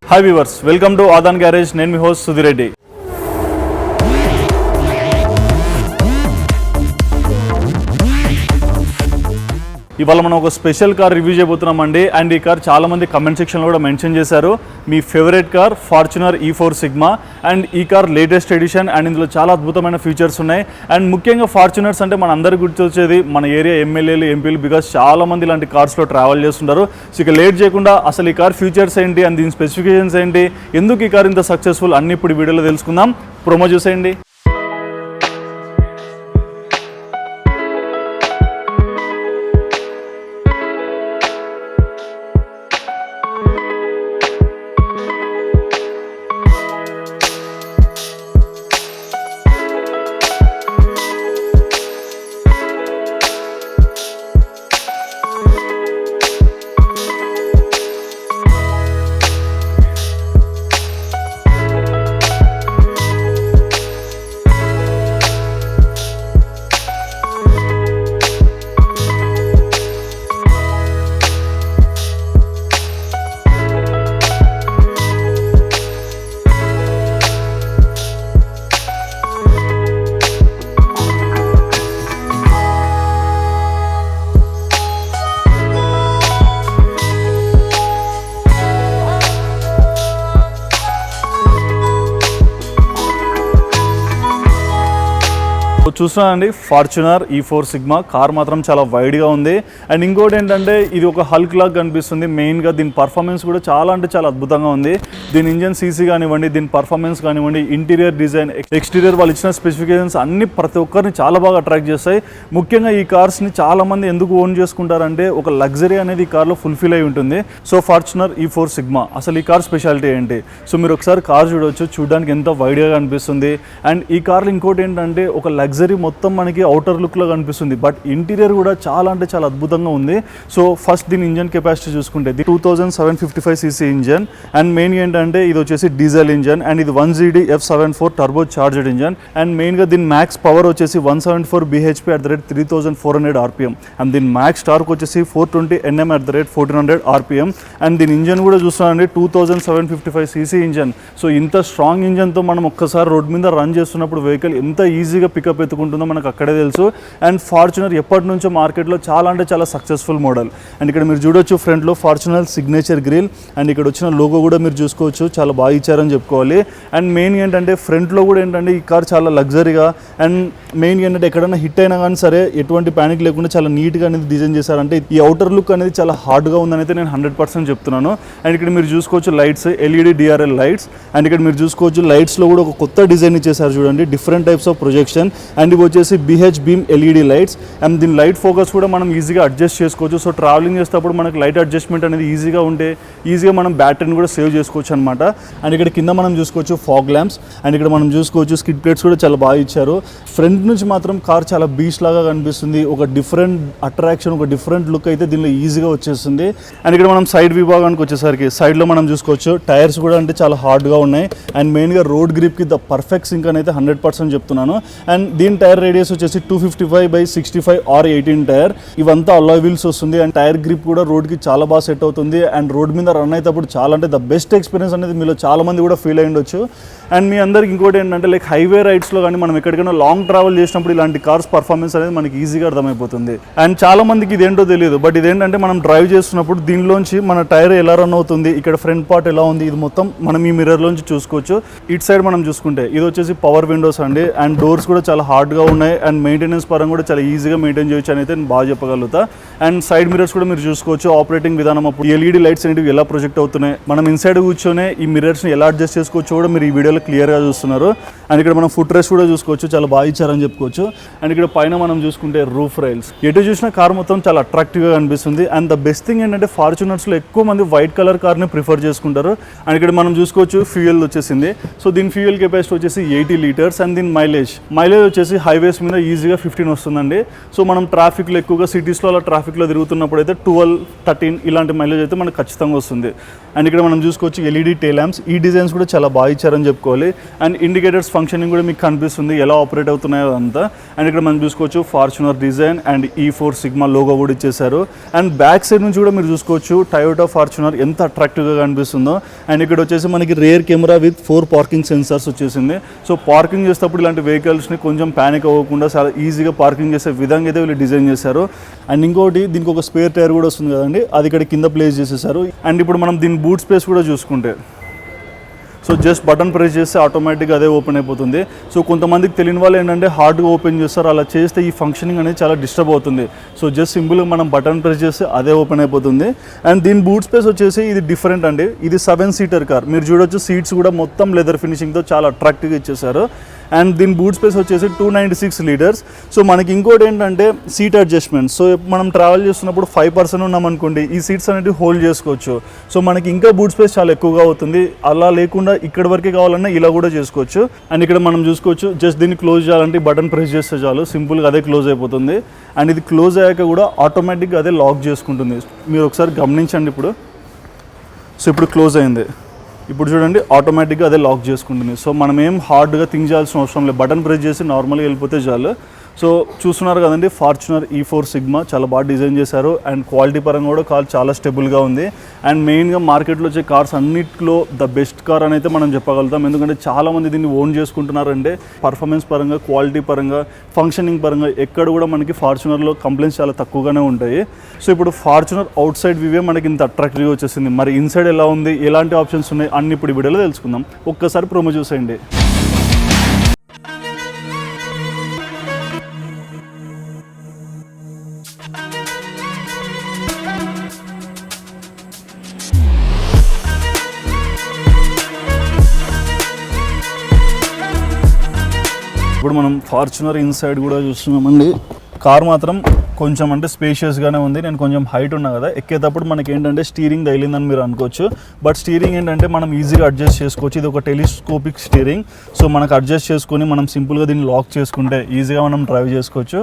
Hi viewers, welcome to Aadan garage. నేను మీ host Sudhireddy. ఇవాళ మనం ఒక స్పెషల్ కార్ రివ్యూ చేయబోతున్నామండి. అండ్ ఈ కార్ చాలా మంది కమెంట్ సెక్షన్లో కూడా మెన్షన్ చేశారు. మీ favourite car Fortuner E4 sigma. And ఈ కార్ లేటెస్ట్ ఎడిషన్ అండ్ ఇందులో చాలా అద్భుతమైన ఫీచర్స్ ఉన్నాయి. అండ్ ముఖ్యంగా ఫార్చునర్స్ అంటే మన అందరికి గుర్తొచ్చేది మన ఏరియా ఎమ్మెల్యేలు, ఎంపీలు, బికాస్ చాలా మంది ఇలాంటి కార్స్లో ట్రావెల్ చేస్తుంటారు. సో ఇక లేట్ చేయకుండా అసలు ఈ కార్ ఫీచర్స్ ఏంటి అండ్ దీని స్పెసిఫికేషన్స్ ఏంటి, ఎందుకు ఈ కార్ ఇంత సక్సెస్ఫుల్ అన్ని ఇప్పుడు వీడియోలో తెలుసుకుందాం. ప్రోమో చూసేయండి. చూస్తున్నానండి, ఫార్చునర్ E4 సిగ్మా కార్ మాత్రం చాలా వైడ్గా ఉంది. అండ్ ఇంకోటి ఏంటంటే ఇది ఒక హల్క్ లాగా కనిపిస్తుంది. మెయిన్గా దీని పర్ఫార్మెన్స్ కూడా చాలా అంటే చాలా అద్భుతంగా ఉంది. దీని ఇంజన్ సీసీ కానివ్వండి, దీని పర్ఫార్మెన్స్ కానివ్వండి, ఇంటీరియర్ డిజైన్, ఎక్స్టీరియర్ వాళ్ళు ఇచ్చిన స్పెసిఫికేషన్స్ అన్ని ప్రతి ఒక్కరిని చాలా బాగా అట్రాక్ట్ చేస్తాయి. ముఖ్యంగా ఈ కార్స్ని చాలామంది ఎందుకు ఓన్ చేసుకుంటారంటే ఒక లగ్జరీ అనేది ఈ కార్లో ఫుల్ఫిల్ అయి ఉంటుంది. సో ఫార్చునర్ E4 సిగ్మా అసలు ఈ కార్ స్పెషాలిటీ ఏంటి? సో మీరు ఒకసారి కార్ చూడవచ్చు, చూడడానికి ఎంత వైడ్గా కనిపిస్తుంది. అండ్ ఈ కార్లో ఇంకోటి ఏంటంటే ఒక లగ్జరీ మొత్తం మనకి అవుటర్ లుక్లో కనిపిస్తుంది, బట్ ఇంటీరియర్ కూడా చాలా అంటే చాలా అద్భుతంగా ఉంది. సో ఫస్ట్ దీని ఇంజన్ కెపాసిటీ చూసుకుంటే 2755cc ఇంజన్. అండ్ మెయిన్ ఏంటంటే ఇది వచ్చేసి డీజిల్ ఇంజన్ అండ్ ఇది 1GD F74 turbo charged engine. And మెయిన్గా దీని మ్యాక్స్ పవర్ వచ్చేసి 174 bhp at the rate 3400 rpm. And దీని మ్యాక్స్ టార్క్ వచ్చేసి 420 Nm at the rate 1400 rpm. And దీని ఇంజన్ కూడా చూస్తానండి 2755cc ఇంజన్. సో ఇంత స్ట్రాంగ్ ఇంజన్తో మనం ఒక్కసారి రోడ్ మీద రన్ చేస్తున్నప్పుడు వెహికల్ ఎంత ఈజీగా పికప్ ఎత్తుకుంటుందో మనకు అక్కడే తెలుసు. అండ్ ఫార్చునర్ ఎప్పటి నుంచో మార్కెట్లో చాలా అంటే చాలా సక్సెస్ఫుల్ మోడల్. అండ్ ఇక్కడ మీరు చూడొచ్చు ఫ్రంట్లో ఫార్చునర్ సిగ్నేచర్ గ్రిల్ అండ్ ఇక్కడ వచ్చిన లోగో కూడా మీరు చూసుకోవచ్చు, చాలా బాగా ఇచ్చారని చెప్పుకోవాలి. అండ్ మెయిన్ ఏంటంటే ఫ్రంట్లో కూడా ఏంటంటే ఈ కార్ చాలా లగ్జరీగా అండ్ మెయిన్ ఏంటంటే ఎక్కడైనా హిట్ అయినా కానీ సరే ఎటువంటి ప్యానిక్ లేకుండా చాలా నీట్గా అనేది డిజైన్ చేశారంటే ఈ అవుటర్ లుక్ అనేది చాలా హార్డ్గా ఉందని అయితే నేను 100% చెప్తున్నాను. అండ్ ఇక్కడ మీరు చూసుకోవచ్చు lights, LED DRL lights. And ఇక్కడ మీరు చూసుకోవచ్చు లైట్స్లో కూడా ఒక కొత్త డిజైన్ ఇచ్చేసారు చూడండి, different types of projection. And ఇవి వచ్చేసి BH beam LED lights. And దీని లైట్ ఫోకస్ కూడా మనం ఈజీగా అడ్జస్ట్ చేసుకోవచ్చు. సో ట్రావెలింగ్ చేసేటప్పుడు మనకి లైట్ అడ్జస్ట్మెంట్ అనేది ఈజీగా ఉంటే ఈజీగా మనం బ్యాటరీని కూడా సేవ్ చేసుకోవచ్చు అనమాట. అండ్ ఇక్కడ కింద మనం చూసుకోవచ్చు ఫాగ్ ల్యాంప్స్. అండ్ ఇక్కడ మనం చూసుకోవచ్చు స్కిడ్ ప్లేట్స్ కూడా చాలా బాగా ఇచ్చారు. ఫ్రంట్ నుంచి మాత్రం కార్ చాలా బీచ్ లాగా కనిపిస్తుంది. ఒక డిఫరెంట్ అట్రాక్షన్, ఒక డిఫరెంట్ లుక్ అయితే దీనిలో ఈజీగా వచ్చేస్తుంది. అండ్ ఇక్కడ మనం సైడ్ విభాగానికి వచ్చేసరికి సైడ్లో మనం చూసుకోవచ్చు టైర్స్ కూడా అంటే చాలా హార్డ్గా ఉన్నాయి. అండ్ మెయిన్గా రోడ్ గ్రిప్కి ద పర్ఫెక్ట్ సింక్ అని అయితే 100% చెప్తున్నాను. అండ్ దీని టైర్ రేడియస్ వచ్చేసి 255/65 R18 టైర్. ఇవంతా అలాయ్ వీల్స్ వస్తుంది. అండ్ టైర్ గ్రిప్ కూడా రోడ్కి చాలా బాగా సెట్ అవుతుంది. అండ్ రోడ్ మీద రన్ అయినప్పుడు చాలా అంటే ద బెస్ట్ ఎక్స్పీరియన్స్ అనేది మీలో చాలా మంది కూడా ఫీల్ అయ్యి ఉండొచ్చు. అండ్ మీ అందరికి ఇంకోటి ఏంటంటే లైక్ హైవే రైడ్స్లో కానీ మనం ఎక్కడికైనా లాంగ్ ట్రావెల్ చేసినప్పుడు ఇలాంటి కార్స్ పర్ఫార్మెన్స్ అనేది మనకి ఈజీగా అర్థమైపోతుంది. అండ్ చాలా మందికి ఇదేంటో తెలియదు, బట్ ఇదేంటంటే మనం డ్రైవ్ చేస్తున్నప్పుడు దీనిలోంచి మన టైర్ ఎలా రన్ అవుతుంది, ఇక్కడ ఫ్రంట్ పార్ట్ ఎలా ఉంది, ఇది మొత్తం మనం ఈ మిర్రర్లోంచి చూసుకోవచ్చు. ఇటు సైడ్ మనం చూసుకుంటే ఇది వచ్చేసి పవర్ విండోస్ అండి. అండ్ డోర్స్ కూడా చాలా హార్డ్గా ఉన్నాయి. అండ్ మెయింటెనెన్స్ పరంగా కూడా చాలా ఈజీగా మెయింటైన్ చేయొచ్చు అని అయితే నేను బాగా చెప్పగలుగుతా. అండ్ సైడ్ మిర్రర్స్ కూడా మీరు చూసుకోవచ్చు ఆపరేటింగ్ విధానం, అప్పుడు LED లైట్స్ అనేవి ఎలా ప్రొజెక్ట్ అవుతున్నాయి, మనం ఇన్సైడ్ కూర్చొని ఈ మిర్రర్స్ని ఎలా అడ్జస్ట్ చేసుకోవచ్చు కూడా మీరు ఈ వీడియోలో క్లియర్గా చూస్తున్నారు. అండ్ ఇక్కడ మనం ఫుట్ రెస్ట్ కూడా చూసుకోవచ్చు, చాలా బాగా ఇచ్చారని చెప్పుకోవచ్చు. అండ్ ఇక్కడ పైన మనం చూసుకుంటే రూఫ్ రైల్స్, ఎటు చూసిన కార్ మొత్తం చాలా అట్రాక్టివ్గా కనిపిస్తుంది. అండ్ ద బెస్ట్ థింగ్ ఏంటంటే ఫార్చునర్స్లో ఎక్కువ మంది వైట్ కలర్ కార్ని ప్రిఫర్ చేసుకుంటారు. అండ్ ఇక్కడ మనం చూసుకోవచ్చు ఫ్యూయల్ వచ్చేసింది. సో దీని ఫ్యూయల్ కెపాసిటీ వచ్చేసి 80 లీటర్స్. అండ్ దీని మైలేజ్ వచ్చేసి వచ్చేసి హైవేస్ మీద ఈజీగా 15 వస్తుందండి. సో మనం ట్రాఫిక్లో ఎక్కువగా సిటీస్లో అలా ట్రాఫిక్లో తిరుగుతున్నప్పుడు అయితే 12, 13 ఇలాంటి మైలేజ్ అయితే మనకు ఖచ్చితంగా వస్తుంది. అండ్ ఇక్కడ మనం చూసుకోవచ్చు ఎల్ఈడి టెయిల్ ల్యాంప్స్. ఈ డిజైన్స్ కూడా చాలా బాగా ఇచ్చారని చెప్పుకోవాలి. అండ్ ఇండికేటర్స్ ఫంక్షనింగ్ కూడా మీకు కనిపిస్తుంది ఎలా ఆపరేట్ అవుతున్నాయో అంతా. అండ్ ఇక్కడ మనం చూసుకోవచ్చు Fortuner design and E4 sigma logo కూడా ఇచ్చేసారు. అండ్ బ్యాక్ సైడ్ నుంచి కూడా మీరు చూసుకోవచ్చు టయోటా ఫార్చునర్ ఎంత అట్రాక్టివ్గా కనిపిస్తుందో. అండ్ ఇక్కడ వచ్చేసి మనకి rear camera with 4 parking sensors వచ్చేసింది. సో పార్కింగ్ చేసేటప్పుడు ఇలాంటి వెహికల్స్ని కొంచెం ప్యానిక్ అవ్వకుండా చాలా ఈజీగా పార్కింగ్ చేసే విధంగా అయితే వీళ్ళు డిజైన్ చేశారు. అండ్ ఇంకోటి దీనికి ఒక స్పేర్ టైర్ కూడా వస్తుంది కదండి, అది ఇక్కడ కింద ప్లేస్ చేసేసారు. అండ్ ఇప్పుడు మనం దీని బూట్ స్పేస్ కూడా చూసుకుంటే సో జస్ట్ బటన్ ప్రెస్ చేస్తే ఆటోమేటిక్గా అదే ఓపెన్ అయిపోతుంది. సో కొంతమందికి తెలియని వాళ్ళు ఏంటంటే హార్డ్గా ఓపెన్ చేస్తారు, అలా చేస్తే ఈ ఫంక్షనింగ్ అనేది చాలా డిస్టర్బ్ అవుతుంది. సో జస్ట్ సింపుల్గా మనం బటన్ ప్రెస్ చేస్తే అదే ఓపెన్ అయిపోతుంది. అండ్ దీని బూట్ స్పేస్ వచ్చేసి ఇది డిఫరెంట్ అండి, ఇది 7 సీటర్ కార్. మీరు చూడొచ్చు సీట్స్ కూడా మొత్తం లెదర్ ఫినిషింగ్తో చాలా అట్రాక్టివ్గా ఇచ్చేసారు. అండ్ దీని బూట్ స్పేస్ వచ్చేసి 296 లీటర్స్. సో మనకి ఇంకోటి ఏంటంటే సీట్ అడ్జస్ట్మెంట్. సో మనం ట్రావెల్ చేస్తున్నప్పుడు 5 పర్సన్ ఉన్నామనుకోండి, ఈ సీట్స్ అనేవి హోల్డ్ చేసుకోవచ్చు. సో మనకి ఇంకా బూట్ స్పేస్ చాలా ఎక్కువగా అవుతుంది. అలా లేకుండా ఇక్కడ వరకే కావాలన్నా ఇలా కూడా చేసుకోవచ్చు. అండ్ ఇక్కడ మనం చూసుకోవచ్చు జస్ట్ దీన్ని క్లోజ్ చేయాలంటే బటన్ ప్రెస్ చేస్తే చాలు, సింపుల్గా అదే క్లోజ్ అయిపోతుంది. అండ్ ఇది క్లోజ్ అయ్యాక కూడా ఆటోమేటిక్గా అదే లాక్ చేసుకుంటుంది. మీరు ఒకసారి గమనించండి ఇప్పుడు. సో ఇప్పుడు క్లోజ్ అయింది, ఇప్పుడు చూడండి ఆటోమేటిక్గా అదే లాక్ చేసుకుంటుంది. సో మనం ఏం హార్డ్గా థింక్ చేయాల్సిన అవసరం లేదు, బటన్ ప్రెస్ చేసి నార్మల్గా వెళ్ళిపోతే చాలు. సో చూస్తున్నారు కదండి ఫార్చునర్ E4 సిగ్మా చాలా బాగా డిజైన్ చేశారు. అండ్ క్వాలిటీ పరంగా కూడా కార్ చాలా స్టేబుల్గా ఉంది. అండ్ మెయిన్గా మార్కెట్లో వచ్చే కార్స్ అన్నిట్లో ద బెస్ట్ కార్ అని అయితే మనం చెప్పగలుగుతాం. ఎందుకంటే చాలామంది దీన్ని ఓన్ చేసుకుంటున్నారంటే పర్ఫార్మెన్స్ పరంగా, క్వాలిటీ పరంగా, ఫంక్షనింగ్ పరంగా ఎక్కడ కూడా మనకి ఫార్చునర్లో కంప్లైంట్స్ చాలా తక్కువగానే ఉంటాయి. సో ఇప్పుడు ఫార్చునర్ అవుట్ సైడ్ వ్యూవే మనకి ఇంత అట్రాక్టివ్గా వచ్చేసింది. మరి ఇన్సైడ్ ఎలా ఉంది, ఎలాంటి ఆప్షన్స్ ఉన్నాయి అన్ని ఇప్పుడు ఈ వీడియోలో తెలుసుకుందాం. ఒక్కసారి ప్రోమో చూసేయండి. ఇప్పుడు మనం ఫార్చునర్ ఇన్సైడ్ కూడా చూస్తున్నామండి. కార్ మాత్రం కొంచెం అంటే స్పేషియస్గానే ఉంది. నేను కొంచెం హైట్ ఉన్నా కదా, ఎక్కేటప్పుడు మనకి ఏంటంటే స్టీరింగ్ తగిలిందని మీరు అనుకోవచ్చు. బట్ స్టీరింగ్ ఏంటంటే మనం ఈజీగా అడ్జస్ట్ చేసుకోవచ్చు. ఇది ఒక టెలిస్కోపిక్ స్టీరింగ్. సో మనకు అడ్జస్ట్ చేసుకొని మనం సింపుల్గా దీన్ని లాక్ చేసుకుంటే ఈజీగా మనం డ్రైవ్ చేసుకోవచ్చు.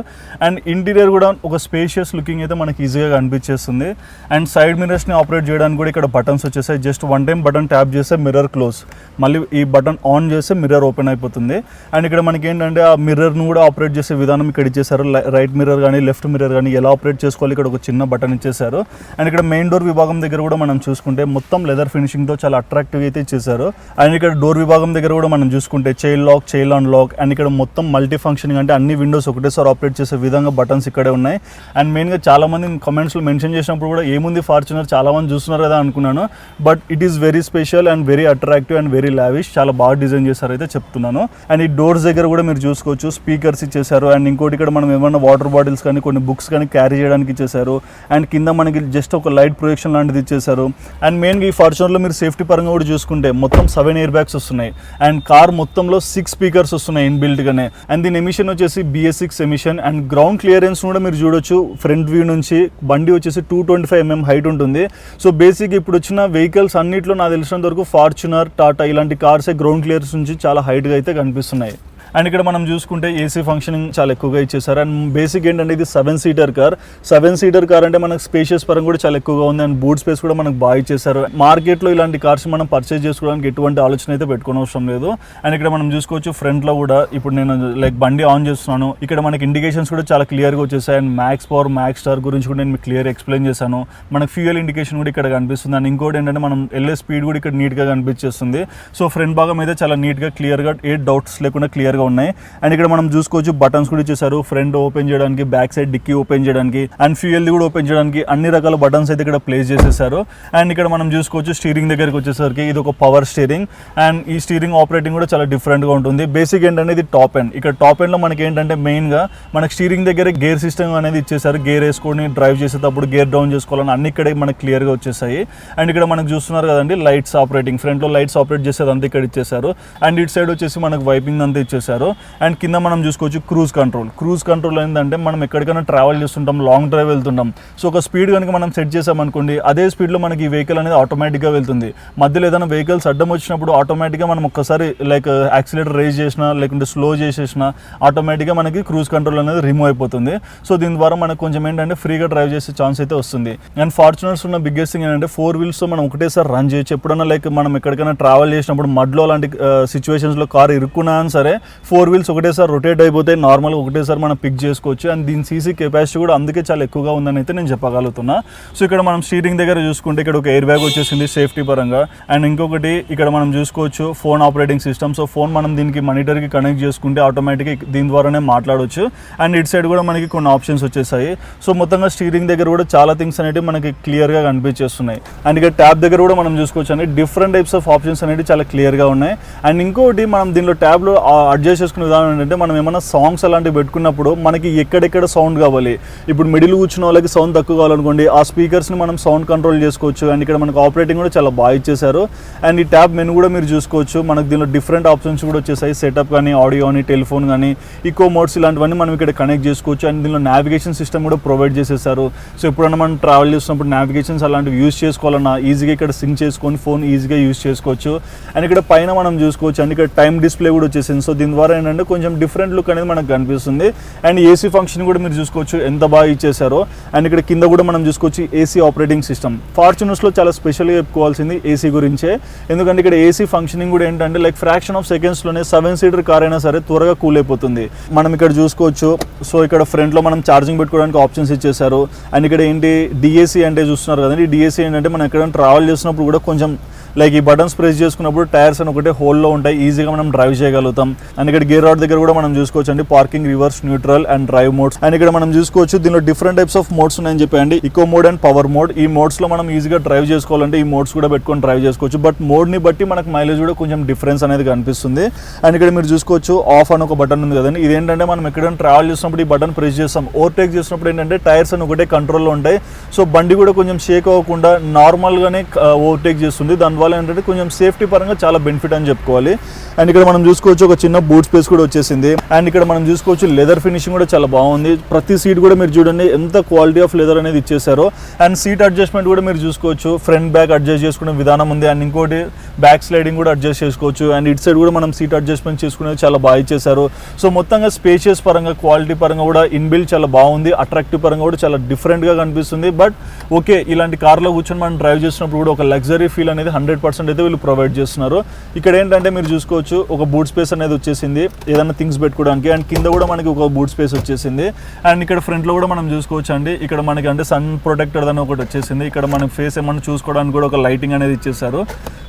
అండ్ ఇంటీరియర్ కూడా ఒక స్పేషియస్ లుకింగ్ అయితే మనకి ఈజీగా కనిపించేస్తుంది. అండ్ సైడ్ మిర్రర్స్ని ఆపరేట్ చేయడానికి కూడా ఇక్కడ బటన్స్ వచ్చేసాయి. Just one time button tap చేస్తే మిర్రర్ క్లోజ్, మళ్ళీ ఈ బటన్ ఆన్ చేస్తే మిర్రర్ ఓపెన్ అయిపోతుంది. అండ్ ఇక్కడ మనకి ఏంటంటే ఆ మిర్రర్ను కూడా ఆపరేట్ చేసే విధానం ఇక్కడ ఇచ్చేసారు. రైట్ మిర్రర్ కానీ లెఫ్ట్ మిర్రర్ కానీ ఎలా ఆపరేట్ చేసుకోవాలి ఇక్కడ ఒక చిన్న బటన్ ఇచ్చేసారు. అండ్ ఇక్కడ మెయిన్ డోర్ విభాగం దగ్గర కూడా మనం చూసుకుంటే మొత్తం లెదర్ ఫినిషింగ్తో చాలా అట్రాక్టివ్గా అయితే ఇచ్చేసారు. అండ్ ఇక్కడ డోర్ విభాగం దగ్గర కూడా మనం చూసుకుంటే child lock, child on lock. And ఇక్కడ మొత్తం మల్టీ ఫంక్షనింగ్ అంటే అన్ని విండోస్ ఒకటేసారి ఆపరేట్ చేసే విధంగా బటన్స్ ఇక్కడే ఉన్నాయి. అండ్ మెయిన్గా చాలామంది కమెంట్స్లో మెన్షన్ చేసినప్పుడు కూడా ఏముంది ఫార్చునర్ చాలామంది చూస్తున్నారు కదా అనుకున్నాను. But it is very special and very attractive and very lavish. చాలా బాగా డిజైన్ చేశారు అయితే చెప్తున్నాను. అండ్ ఈ డోర్స్ దగ్గర కూడా మీరు చూసుకోవచ్చు స్పీకర్స్ ఇచ్చేసారు. అండ్ ఇంకోటి ఇక్కడ మనం ఏమన్నా వాటర్ బాటిల్స్ కానీ కొన్ని బుక్స్ కానీ క్యారీ చేయడానికి ఇచ్చేసారు. అండ్ కింద మనకి జస్ట్ ఒక లైట్ ప్రొజెక్షన్ లాంటిది ఇచ్చేసారు. అండ్ మెయిన్గా ఈ ఫార్చునర్లో మీరు సేఫ్టీ పరంగా కూడా చూసుకుంటే మొత్తం 7 ఎయిర్ బ్యాగ్స్ వస్తున్నాయి. అండ్ కార్ మొత్తంలో 6 స్పీకర్స్ వస్తున్నాయి ఇన్బిల్ట్గానే. అండ్ దీని ఎమిషన్ వచ్చేసి BS6 emission. And ground clearance కూడా మీరు చూడొచ్చు. ఫ్రంట్ వ్యూ నుంచి బండి వచ్చేసి 225 mm హైట్ ఉంటుంది. సో బేసిక్ ఇప్పుడు వచ్చిన వెహికల్స్ అన్నింటిలో నాకు తెలిసినంత వరకు ఫార్చునర్, టాటా ఇలాంటి కార్సే గ్రౌండ్ క్లియరెన్స్ నుంచి చాలా హైట్గా అయితే కనిపిస్తున్నాయి. అండ్ ఇక్కడ మనం చూసుకుంటే ఏసీ ఫంక్షనింగ్ చాలా ఎక్కువగా ఇచ్చేసారు. అండ్ బేసిక్ ఏంటంటే ఇది 7 సీటర్ కార్. 7 సీటర్ కార్ అంటే మనకు స్పేషియస్ పరంగా కూడా చాలా ఎక్కువగా ఉంది. అండ్ బూట్ స్పేస్ కూడా మనకు బాగా ఇచ్చేసారు. మార్కెట్లో ఇలాంటి కార్స్ మనం పర్చేజ్ చేసుకోవడానికి ఎటువంటి ఆలోచన అయితే పెట్టుకోని అవసరం లేదు. అండ్ ఇక్కడ మనం చూసుకోవచ్చు ఫ్రంట్లో కూడా ఇప్పుడు నేను లైక్ బండి ఆన్ చేస్తున్నాను, ఇక్కడ మనకి ఇండికేషన్స్ కూడా చాలా క్లియర్గా వచ్చేసాయి. And max power, max star గురించి కూడా నేను మీకు క్లియర్ ఎక్స్ప్లెయిన్ చేశాను. మనకు ఫ్యూయల్ ఇండికేషన్ కూడా ఇక్కడ కనిపిస్తుంది. అండ్ ఇంకోటి ఏంటంటే మనం వెళ్ళే స్పీడ్ కూడా ఇక్కడ నీట్గా కనిపించేస్తుంది. సో ఫ్రంట్ భాగం అయితే చాలా నీట్గా క్లియర్గా ఏ డౌట్స్ లేకుండా క్లియర్గా ఉన్నాయి. అండ్ ఇక్కడ మనం చూసుకోవచ్చు బటన్స్ కూడా ఇచ్చేసారు. ఫ్రంట్ ఓపెన్ చేయడానికి, బ్యాక్ సైడ్ డిక్కీ ఓపెన్ చేయడానికి, అండ్ ఫ్యూయల్ కూడా ఓపెన్ చేయడానికి అన్ని రకాల బటన్స్ అయితే ఇక్కడ ప్లేస్ చేసేసారు. అండ్ ఇక్కడ మనం చూసుకోవచ్చు స్టీరింగ్ దగ్గరికి వచ్చేసరికి ఇది ఒక పవర్ స్టీరింగ్. అండ్ ఈ స్టీరింగ్ ఆపరేటింగ్ కూడా చాలా డిఫరెంట్గా ఉంటుంది. బేసిక్ ఏంటంటే ఇది టాప్ ఎండ్. ఇక్కడ టాప్ ఎండ్లో మనకి ఏంటంటే మెయిన్గా మనకి స్టీరింగ్ దగ్గర గేర్ సిస్టమ్ అనేది ఇచ్చేసారు. గేర్ వేసుకొని డ్రైవ్ చేసేటప్పుడు గేర్ డౌన్ చేసుకోవాలని అన్ని ఇక్కడే మనకి క్లియర్గా వచ్చేసాయి. అండ్ ఇక్కడ మనకు చూస్తున్నారు కదండి లైట్స్ ఆపరేటింగ్, ఫ్రంట్లో లైట్స్ ఆపరేట్ చేసేది అంతా ఇక్కడ ఇచ్చేసారు. అండ్ ఇటు సైడ్ వచ్చేసి మనకు వైపింగ్ అంతా ఇచ్చేసారు. ఇచ్చేసారు. అండ్ కింద మనం చూసుకోవచ్చు క్రూజ్ కంట్రోల్ ఏంటంటే మనం ఎక్కడికైనా ట్రావెల్ చేస్తుంటాం, లాంగ్ డ్రైవ్ వెళ్తుంటాం. సో ఒక స్పీడ్ కనుక మనం సెట్ చేసామనుకోండి, అదే స్పీడ్లో మనకి ఈ వెహికల్ అనేది ఆటోమేటిక్గా వెళ్తుంది. మధ్యలో ఏదైనా వెహికల్స్ అడ్డం వచ్చినప్పుడు ఆటోమేటిక్గా మనం ఒక్కసారి లైక్ యాక్సిలేటర్ రేజ్ చేసినా లేకుంటే స్లో చేసేసినా ఆటోమేటిక్గా మనకి క్రూజ్ కంట్రోల్ అనేది రిమూవ్ అయిపోతుంది. సో దీని ద్వారా మనకు కొంచెం ఏంటంటే ఫ్రీగా డ్రైవ్ చేసే ఛాన్స్ అయితే వస్తుంది. అండ్ ఫార్చునర్స్ ఉన్న బిగ్గెస్ట్ థింగ్ ఏంటంటే 4 వీల్స్తో మనం ఒకటేసారి రన్ చేయొచ్చు. ఎప్పుడైనా లైక్ మనం ఎక్కడికైనా ట్రావెల్ చేసినప్పుడు మడ్లో అలాంటి సిచ్యువేషన్స్లో కార్ ఇరుక్కున్నా సరే 4 వీల్స్ ఒకటేసారి రొటేట్ అయిపోతే నార్మల్గా ఒకటేసారి మనం పిక్ చేసుకోవచ్చు. అండ్ దీని సీసీ కెపాసిటీ కూడా అందుకే చాలా ఎక్కువగా ఉందని అయితే నేను చెప్పగలుగుతున్నా. సో ఇక్కడ మనం స్టీరింగ్ దగ్గర చూసుకుంటే ఇక్కడ ఒక ఎయిర్ బ్యాగ్ వచ్చేసింది సేఫ్టీ పరంగా. అండ్ ఇంకొకటి ఇక్కడ మనం చూసుకోవచ్చు phone operating system. So phone మనం దీనికి మానిటర్కి కనెక్ట్ చేసుకుంటే ఆటోమేటిక్గా దీని ద్వారానే మాట్లాడవచ్చు. అండ్ ఇటు సైడ్ కూడా మనకి కొన్ని ఆప్షన్స్ వచ్చేసాయి. సో మొత్తంగా స్టీరింగ్ దగ్గర కూడా చాలా థింగ్స్ అనేవి మనకి క్లియర్గా కనిపించేస్తున్నాయి. అండ్ ఇక్కడ ట్యాబ్ దగ్గర కూడా మనం చూసుకోవచ్చు అండి డిఫరెంట్ టైప్స్ ఆఫ్ ఆప్షన్స్ అనేవి చాలా క్లియర్గా ఉన్నాయి. అండ్ ఇంకోటి మనం దీనిలో ట్యాబ్లో అడ్జస్ట్ చేసుకునే విధానం ఏంటంటే మనం ఏమైనా సాంగ్స్ అలాంటివి పెట్టుకున్నప్పుడు మనకి ఎక్కడెక్కడ సౌండ్ కావాలి, ఇప్పుడు మిడిల్ కూర్చున్న వాళ్ళకి సౌండ్ తక్కువ కావాలనుకోండి ఆ స్పీకర్స్ని మనం సౌండ్ కంట్రోల్ చేసుకోవచ్చు. అండ్ ఇక్కడ మనకు ఆపరేటింగ్ కూడా చాలా బాగా ఇచ్చేసారు. అండ్ ఈ ట్యాబ్ మెనూ కూడా మీరు చూసుకోవచ్చు. మనకు దీనిలో డిఫరెంట్ ఆప్షన్స్ కూడా వచ్చేసాయి. సెటప్ కానీ, ఆడియో కానీ, టెలిఫోన్ కానీ, ఈకో మోడ్స్ ఇలాంటివన్నీ మనం ఇక్కడ కనెక్ట్ చేసుకోవచ్చు. అండ్ దీనిలో నావిగేషన్ సిస్టమ్ కూడా ప్రొవైడ్ చేసేసారు. సో ఎప్పుడైనా మనం ట్రావెల్ చేస్తున్నప్పుడు నావిగేషన్స్ అలాంటివి యూజ్ చేసుకోవాలన్నా ఈజీగా ఇక్కడ సింక్ చేసుకొని ఫోన్ ఈజీగా యూజ్ చేసుకోవచ్చు. అండ్ ఇక్కడ పైన మనం చూసుకోవచ్చు అండ్ ఇక్కడ టైం డిస్ప్లే కూడా వచ్చేసింది. సో దీని ద్వారా ఏంటంటే కొంచెం డిఫరెంట్ లుక్ అనేది మనకు కనిపిస్తుంది. అండ్ ఏసీ ఫంక్షన్ కూడా మీరు చూసుకోవచ్చు ఎంత బాగా ఇచ్చేసారో. అండ్ ఇక్కడ కింద కూడా మనం చూసుకోవచ్చు ఏసీ ఆపరేటింగ్ సిస్టమ్. ఫార్చునర్స్లో చాలా స్పెషల్గా చెప్పుకోవాల్సింది ఏసీ గురించే. ఎందుకంటే ఇక్కడ ఏసీ ఫంక్షనింగ్ కూడా ఏంటంటే లైక్ ఫ్రాక్షన్ ఆఫ్ సెకండ్స్లోనే 7 సీటర్ కార్ అయినా సరే త్వరగా కూల్ అయిపోతుంది. మనం ఇక్కడ చూసుకోవచ్చు. సో ఇక్కడ ఫ్రంట్లో మనం ఛార్జింగ్ పెట్టుకోవడానికి ఆప్షన్స్ ఇచ్చేసారు. అండ్ ఇక్కడ ఏంటి డిఏసీ అంటే చూస్తున్నారు కదండి. డిఏసీ ఏంటంటే మనం ఎక్కడైనా ట్రావెల్ చేసినప్పుడు కూడా కొంచెం లైక్ ఈ బటన్స్ ప్రెస్ చేసుకున్నప్పుడు టైర్స్ అని ఒకటే హోల్లో ఉంటాయి, ఈజీగా మనం డ్రైవ్ చేయగలుగుతాం. అండ్ ఇక్కడ గేర్ రాడ్ దగ్గర కూడా మనం చూసుకోవచ్చు అండి parking, reverse, neutral and drive modes. And ఇక్కడ మనం చూసుకోవచ్చు దీనిలో డిఫరెంట్ టైప్స్ ఆఫ్ మోడ్స్ ఉన్నాయని చెప్పండి. Eco mode and power mode. ఈ మోడ్స్లో మనం ఈజీగా డ్రైవ్ చేసుకోవాలంటే ఈ మోడ్స్ కూడా పెట్టుకొని డ్రైవ్ చేసుకోవచ్చు. బట్ మోడ్ని బట్టి మనకు మైలేజ్ కూడా కొంచెం డిఫరెన్స్ అనేది కనిపిస్తుంది. అండ్ ఇక్కడ మీరు చూసుకోవచ్చు ఆఫ్ అని ఒక బటన్ ఉంది కదండి. ఇదేంటంటే మనం ఎక్కడైనా ట్రావెల్ చేసినప్పుడు ఈ బటన్ ప్రెస్ చేస్తాం, ఓవర్టేక్ చేసినప్పుడు ఏంటంటే టైర్స్ అని ఒకటే కంట్రోల్లో ఉంటాయి. సో బండి కూడా కొంచెం షేక్ అవ్వకుండా నార్మల్గానే ఓవర్టేక్ చేస్తుంది. దానివల్ల ఏంటంటే కొంచెం సేఫ్టీ పరంగా చాలా బెనిఫిట్ అని చెప్పుకోవాలి. అండ్ ఇక్కడ మనం చూసుకోవచ్చు ఒక చిన్న బూట్ స్పేస్ కూడా వచ్చేసింది. అండ్ ఇక్కడ మనం చూసుకోవచ్చు లెదర్ ఫినిషింగ్ కూడా చాలా బాగుంది. ప్రతి సీట్ కూడా మీరు చూడండి ఎంత క్వాలిటీ ఆఫ్ లెదర్ అనేది ఇచ్చేసారో. అండ్ సీట్ అడ్జస్ట్మెంట్ కూడా మీరు చూసుకోవచ్చు, ఫ్రంట్ బ్యాక్ అడ్జస్ట్ చేసుకునే విధానం ఉంది. అండ్ ఇంకోటి బ్యాక్ స్లైడింగ్ కూడా అడ్జస్ట్ చేసుకోవచ్చు. అండ్ ఇటు సైడ్ కూడా మనం సీట్ అడ్జస్ట్మెంట్ చేసుకునేది చాలా బాగా ఇచ్చేసారు. సో మొత్తంగా స్పేషియస్ పరంగా, క్వాలిటీ పరంగా కూడా ఇన్బిల్ట్ చాలా బాగుంది. అట్రాక్టివ్ పరంగా కూడా చాలా డిఫరెంట్గా కనిపిస్తుంది. బట్ ఓకే, ఇలాంటి కార్లో కూర్చొని మనం డ్రైవ్ చేసినప్పుడు కూడా ఒక లగ్జరీ ఫీల్ అనేది 100% అయితే వీళ్ళు ప్రొవైడ్ చేస్తున్నారు. ఇక్కడ ఏంటంటే మీరు చూసుకోవచ్చు ఒక బూట్ స్పేస్ అనేది వచ్చేసింది ఏదైనా థింగ్స్ పెట్టుకోవడానికి. అండ్ కింద కూడా మనకి ఒక బూట్ స్పేస్ వచ్చేసింది. అండ్ ఇక్కడ ఫ్రంట్లో కూడా మనం చూసుకోవచ్చు అండి ఇక్కడ మనకి అంటే సన్ ప్రొటెక్టర్ అని ఒకటి వచ్చేసింది. ఇక్కడ మన ఫేస్ ఏమన్నా చూసుకోవడానికి కూడా ఒక లైటింగ్ అనేది ఇచ్చేసారు.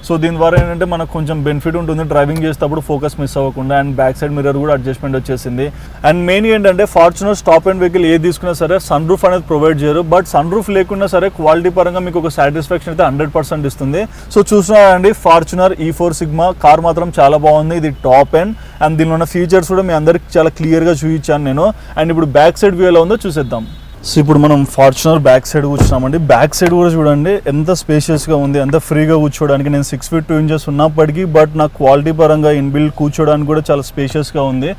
సో దీని ద్వారా ఏంటంటే మనకు కొంచెం బెనిఫిట్ ఉంటుంది డ్రైవింగ్ చేసేటప్పుడు ఫోకస్ మిస్ అవ్వకుండా. అండ్ బ్యాక్ సైడ్ మిర్రర్ కూడా అడ్జస్ట్మెంట్ వచ్చేసింది. అండ్ మెయిన్ ఏంటంటే ఫార్చునర్ టాప్ అండ్ వెహికల్ ఏది తీసుకున్నా సరే సన్ రూఫ్ అనేది ప్రొవైడ్ చేయరు. బట్ సన్ రూఫ్ లేకున్నా సరే క్వాలిటీ పరంగా మీకు ఒక సాటిస్ఫాక్షన్ అయితే 100% ఇస్తుంది. సో చూస్తున్నారండి ఫార్చునర్ E4 సిగ్మా కార్ మాత్రం చాలా బాగుంది. ఇది టాప్ అండ్ దీనిలో ఉన్న ఫీచర్స్ కూడా మీ అందరికి చాలా క్లియర్గా చూపించాను నేను. అండ్ ఇప్పుడు బ్యాక్ సైడ్ వ్యూ ఎలా ఉందో చూసేద్దాం. సో ఇప్పుడు మనం ఫార్చునర్ బ్యాక్ సైడ్ కూర్చున్నామండి. బ్యాక్ సైడ్ కూడా చూడండి ఎంత స్పేషియస్గా ఉంది, ఎంత ఫ్రీగా కూర్చోడానికి. నేను 6 feet 2 inches ఉన్నప్పటికీ బట్ నాకు క్వాలిటీ పరంగా ఇన్బిల్డ్ కూర్చోడానికి కూడా చాలా స్పేషియస్గా ఉంది.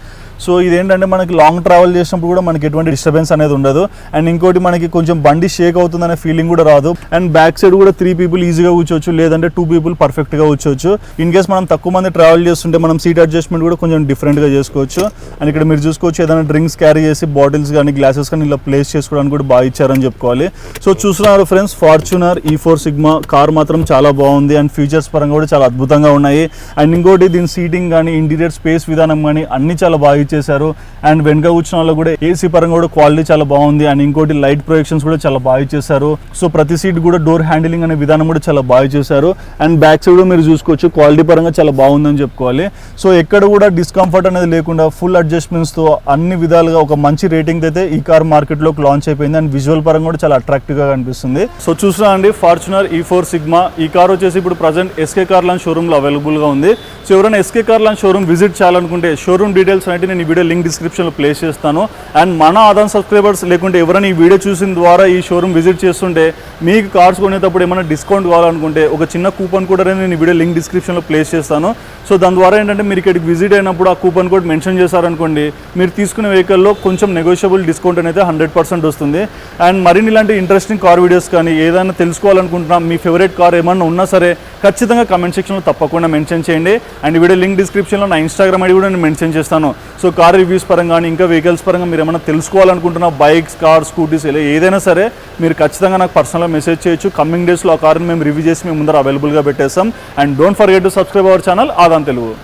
సో ఇదేంటంటే మనకి లాంగ్ ట్రావెల్ చేసినప్పుడు కూడా మనకి ఎటువంటి డిస్టర్బెన్స్ అనేది ఉండదు. అండ్ ఇంకోటి మనకి కొంచెం బండి షేక్ అవుతుందనే ఫీలింగ్ కూడా రాదు. అండ్ బ్యాక్ సైడ్ కూడా 3 people ఈజీగా కూర్చోవచ్చు, లేదంటే 2 people పర్ఫెక్ట్గా కూర్చోవచ్చు. ఇన్ కేస్ మనం తక్కువ మంది ట్రావెల్ చేస్తుంటే మనం సీట్ అడ్జస్ట్మెంట్ కూడా కొంచెం డిఫరెంట్గా చేసుకోవచ్చు. అండ్ ఇక్కడ మీరు చూసుకోవచ్చు ఏదైనా డ్రింక్స్ క్యారీ చేసి బాటిల్స్ కానీ గ్లాసెస్ కానీ ఇలా ప్లేస్ చేసుకోవడానికి కూడా బాగా ఇచ్చారని చెప్పుకోవాలి. సో చూస్తున్నారు friends Fortuner E4 sigma car మాత్రం చాలా బాగుంది. అండ్ ఫీచర్స్ పరంగా కూడా చాలా అద్భుతంగా ఉన్నాయి. అండ్ ఇంకోటి దీని సీటింగ్ కానీ ఇంటీరియర్ స్పేస్ విధానం కానీ అన్ని చాలా బాగా ఇచ్చేసారు. అండ్ వెనక కూర్చున్న వాళ్ళు కూడా ఏసీ పరంగా కూడా క్వాలిటీ చాలా బాగుంది. అండ్ ఇంకోటి లైట్ ప్రొజెక్షన్స్ కూడా చాలా బాగా ఇచ్చేసారు. సో ప్రతి సీట్ కూడా డోర్ హ్యాండిలింగ్ అనే విధానం కూడా చాలా బాగా చేశారు. అండ్ బ్యాక్ సైడ్ మీరు చూసుకోవచ్చు క్వాలిటీ పరంగా చాలా బాగుందని చెప్పుకోవాలి. సో ఎక్కడ కూడా డిస్కంఫర్ట్ అనేది లేకుండా ఫుల్ అడ్జస్ట్మెంట్స్తో అన్ని విధాలుగా ఒక మంచి రేటింగ్ అయితే ఈ కార్ మార్కెట్లోకి లాంచ్ అయిపోయింది. అండ్ విజువల్ పరంగా కూడా చాలా అట్రాక్టివ్గా కనిపిస్తుంది. సో చూస్తున్నా అండి ఫార్చునర్ E4 సిగ్మా ఈ కార్ వచ్చేసి ఇప్పుడు ప్రజెంట్ SK కార్ లాంచ్ షోరూమ్లో అవైలబుల్గా ఉంది. సో ఎవరైనా SK car launch showroom visit చేయాలనుకుంటే షోరూమ్ డీటెయిల్స్ అనేవి నేను ఈ వీడియో లింక్ డిస్క్రిప్షన్లో ప్లేస్ చేస్తాను. అండ్ మన ఆదాన్ సబ్స్క్రైబర్స్ లేకుంటే ఎవరైనా ఈ వీడియో చూసిన ద్వారా ఈ షోరూమ్ విజిట్ చేస్తుంటే మీకు కార్స్ కొనేటప్పుడు ఏమైనా డిస్కౌంట్ కావాలనుకుంటే ఒక చిన్న కూపన్ కూడా నేను ఈ వీడియో లింక్ డిస్క్రిప్షన్లో ప్లేస్ చేస్తాను. సో దాని ద్వారా ఏంటంటే మీరు ఇక్కడికి విజిట్ అయినప్పుడు ఆ కూపన్ కోడ్ మెన్షన్ చేశారనుకోండి, మీరు తీసుకునే వెహికల్లో కొంచెం నెగోషియబుల్ డిస్కౌంట్ అనేది 100% వస్తుంది. అండ్ మరిన్ని ఇలాంటి ఇంట్రెస్టింగ్ కార్ వీడియోస్ కానీ ఏదైనా తెలుసుకోవాలనుకుంటున్నా మీ ఫేవరెట్ కార్ ఏమన్నా ఉన్నా సరే ఖచ్చితంగా కమెంట్ సెక్షన్లో తప్పకుండా మెన్షన్ చేయండి. అండ్ ఈ వీడియో లింక్ డిస్క్రిప్షన్లో నా ఇన్స్టాగ్రామ్ ఐడి కూడా నేను మెన్షన్ చేస్తాను. సో కార్ రివ్యూస్ పరంగా కానీ ఇంకా వెహికల్స్ పరంగా మీరు ఏమైనా తెలుసుకోవాలనుకుంటున్నా బైక్స్, కార్స్, స్కూటీస్ ఇలా ఏదైనా సరే మీరు ఖచ్చితంగా నాకు పర్సనల్గా మెసేజ్ చేయొచ్చు. కమింగ్ డేస్లో ఆ కార్ని మేము రివ్యూ చేసి మేము ముందర అవైలబుల్గా పెట్టేస్తాం. And don't forget to subscribe our channel Aadan Telugu.